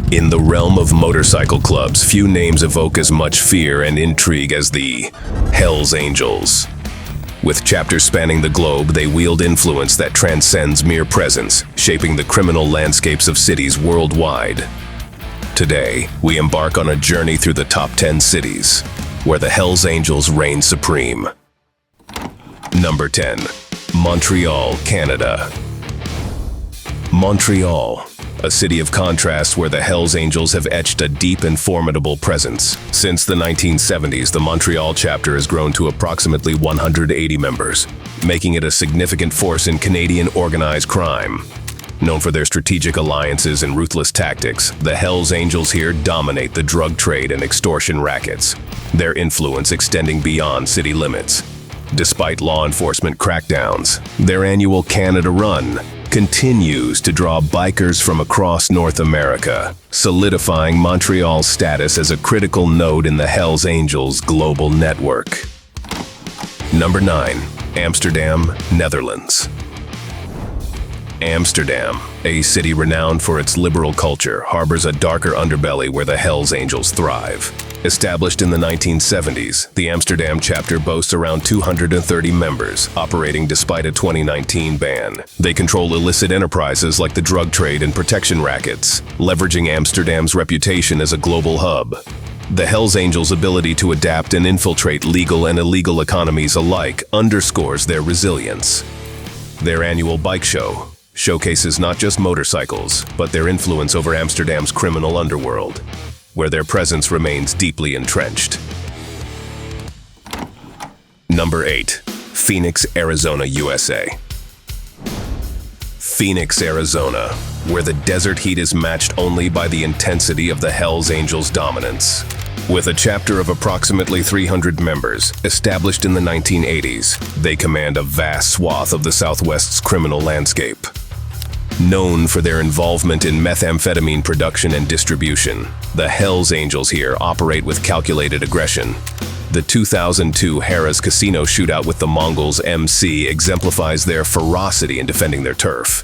In the realm of motorcycle clubs, few names evoke as much fear and intrigue as the Hells Angels. With chapters spanning the globe, they wield influence that transcends mere presence, shaping the criminal landscapes of cities worldwide. Today, we embark on a journey through the top 10 cities, where the Hells Angels reign supreme. Number 10. Montreal, Canada. Montreal, a city of contrast where the Hells Angels have etched a deep and formidable presence. Since the 1970s, the Montreal chapter has grown to approximately 180 members, making it a significant force in Canadian organized crime. Known for their strategic alliances and ruthless tactics, the Hells Angels here dominate the drug trade and extortion rackets, their influence extending beyond city limits. Despite law enforcement crackdowns, their annual Canada Run continues to draw bikers from across North America, solidifying Montreal's status as a critical node in the Hells Angels global network. Number 9. Amsterdam, Netherlands. Amsterdam, a city renowned for its liberal culture, harbors a darker underbelly where the Hells Angels thrive. Established in the 1970s, the Amsterdam chapter boasts around 230 members, operating despite a 2019 ban. They control illicit enterprises like the drug trade and protection rackets, leveraging Amsterdam's reputation as a global hub. The Hells Angels' ability to adapt and infiltrate legal and illegal economies alike underscores their resilience. Their annual bike show showcases not just motorcycles, but their influence over Amsterdam's criminal underworld, where their presence remains deeply entrenched. Number 8. Phoenix, Arizona, USA. Phoenix, Arizona, where the desert heat is matched only by the intensity of the Hells Angels' dominance. With a chapter of approximately 300 members, established in the 1980s, they command a vast swath of the Southwest's criminal landscape. Known for their involvement in methamphetamine production and distribution, the Hells Angels here operate with calculated aggression. The 2002 Harrah's Casino shootout with the Mongols MC exemplifies their ferocity in defending their turf.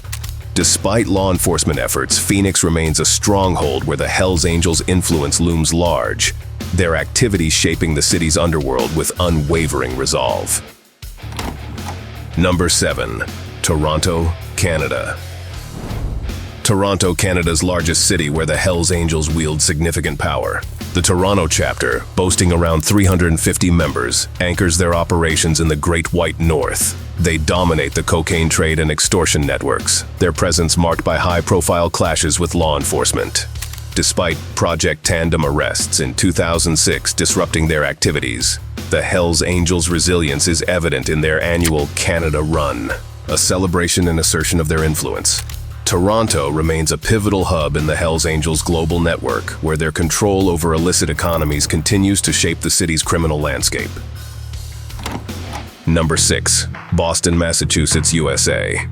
Despite law enforcement efforts, Phoenix remains a stronghold where the Hells Angels' influence looms large, their activities shaping the city's underworld with unwavering resolve. Number 7. Toronto, Canada. Toronto, Canada's largest city where the Hells Angels wield significant power. The Toronto chapter, boasting around 350 members, anchors their operations in the Great White North. They dominate the cocaine trade and extortion networks, their presence marked by high-profile clashes with law enforcement. Despite Project Tandem arrests in 2006 disrupting their activities, the Hells Angels' resilience is evident in their annual Canada Run, a celebration and assertion of their influence. Toronto remains a pivotal hub in the Hells Angels global network, where their control over illicit economies continues to shape the city's criminal landscape. Number 6. Boston, Massachusetts, USA.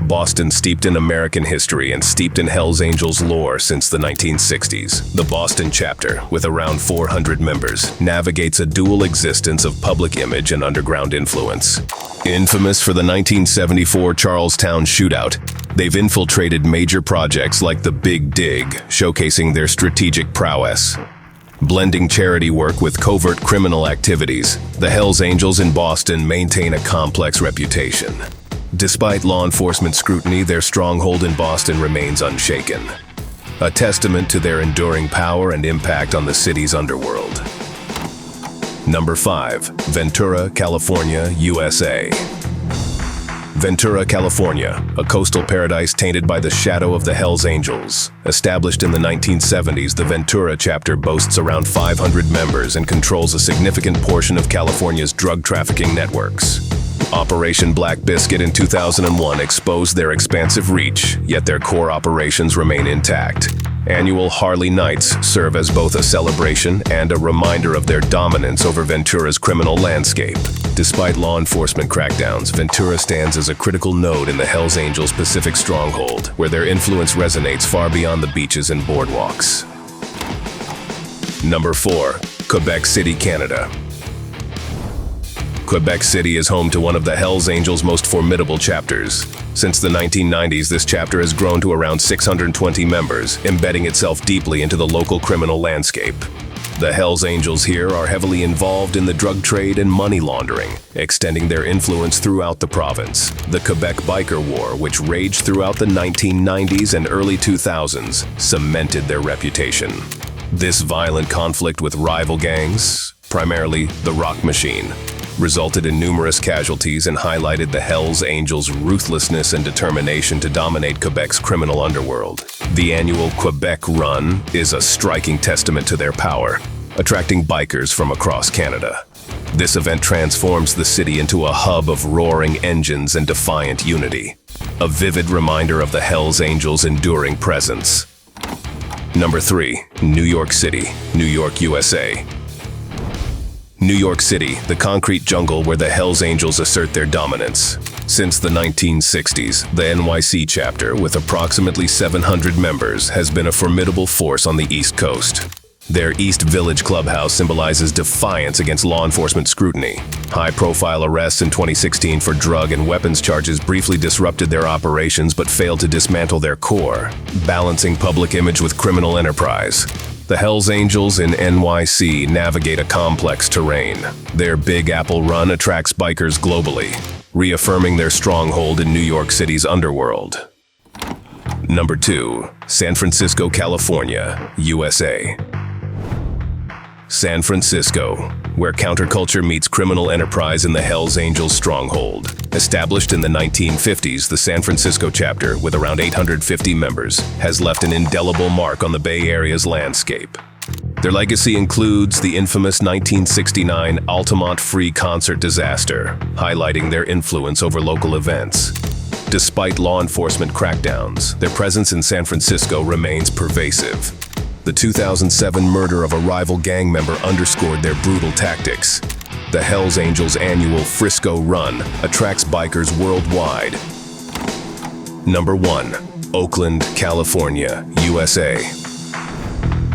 Boston, steeped in American history and steeped in Hells Angels lore since the 1960s. The Boston chapter, with around 400 members, navigates a dual existence of public image and underground influence. Infamous for the 1974 Charlestown shootout, they've infiltrated major projects like the Big Dig, showcasing their strategic prowess. Blending charity work with covert criminal activities, the Hells Angels in Boston maintain a complex reputation. Despite law enforcement scrutiny, their stronghold in Boston remains unshaken, a testament to their enduring power and impact on the city's underworld. Number 5. Ventura, California, USA. Ventura, California, a coastal paradise tainted by the shadow of the Hells Angels. Established in the 1970s, the Ventura chapter boasts around 500 members and controls a significant portion of California's drug trafficking networks. Operation Black Biscuit in 2001 exposed their expansive reach, yet their core operations remain intact. Annual Harley Nights serve as both a celebration and a reminder of their dominance over Ventura's criminal landscape. Despite law enforcement crackdowns, Ventura stands as a critical node in the Hells Angels' Pacific stronghold, where their influence resonates far beyond the beaches and boardwalks. Number 4. Quebec City, Canada. Quebec City is home to one of the Hells Angels' most formidable chapters. Since the 1990s, this chapter has grown to around 620 members, embedding itself deeply into the local criminal landscape. The Hells Angels here are heavily involved in the drug trade and money laundering, extending their influence throughout the province. The Quebec Biker War, which raged throughout the 1990s and early 2000s, cemented their reputation. This violent conflict with rival gangs, primarily the Rock Machine, resulted in numerous casualties and highlighted the Hells Angels' ruthlessness and determination to dominate Quebec's criminal underworld. The annual Quebec Run is a striking testament to their power, attracting bikers from across Canada. This event transforms the city into a hub of roaring engines and defiant unity, a vivid reminder of the Hells Angels' enduring presence. Number 3. New York City, New York, USA. New York City, the concrete jungle where the Hells Angels assert their dominance. Since the 1960s, the NYC chapter, with approximately 700 members, has been a formidable force on the East Coast. Their East Village clubhouse symbolizes defiance against law enforcement scrutiny. High-profile arrests in 2016 for drug and weapons charges briefly disrupted their operations but failed to dismantle their core, balancing public image with criminal enterprise. The Hells Angels in NYC navigate a complex terrain. Their Big Apple run attracts bikers globally, reaffirming their stronghold in New York City's underworld. Number 2. San Francisco, California, USA. San Francisco, where counterculture meets criminal enterprise in the Hells Angels stronghold. Established in the 1950s, the San Francisco chapter, with around 850 members, has left an indelible mark on the Bay Area's landscape. Their legacy includes the infamous 1969 Altamont Free concert disaster, highlighting their influence over local events. Despite law enforcement crackdowns, their presence in San Francisco remains pervasive. The 2007 murder of a rival gang member underscored their brutal tactics. The Hells Angels' annual Frisco Run attracts bikers worldwide. Number 1. Oakland, California, USA.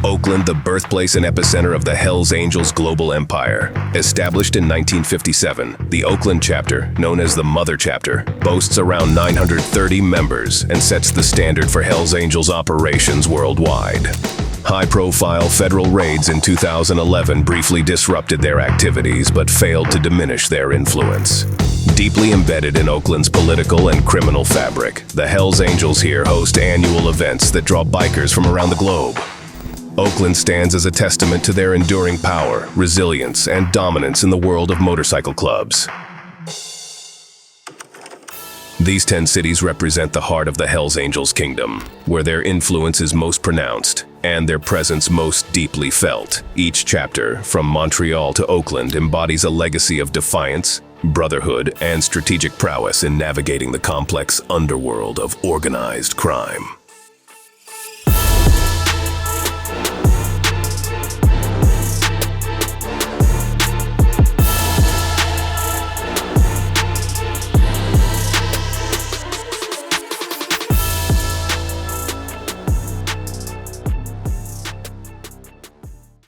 Oakland, the birthplace and epicenter of the Hells Angels' global empire. Established in 1957, the Oakland chapter, known as the Mother Chapter, boasts around 930 members and sets the standard for Hells Angels operations worldwide. High-profile federal raids in 2011 briefly disrupted their activities but failed to diminish their influence. Deeply embedded in Oakland's political and criminal fabric, the Hells Angels here host annual events that draw bikers from around the globe. Oakland stands as a testament to their enduring power, resilience, and dominance in the world of motorcycle clubs. These 10 cities represent the heart of the Hells Angels kingdom, where their influence is most pronounced and their presence most deeply felt. Each chapter, from Montreal to Oakland, embodies a legacy of defiance, brotherhood, and strategic prowess in navigating the complex underworld of organized crime.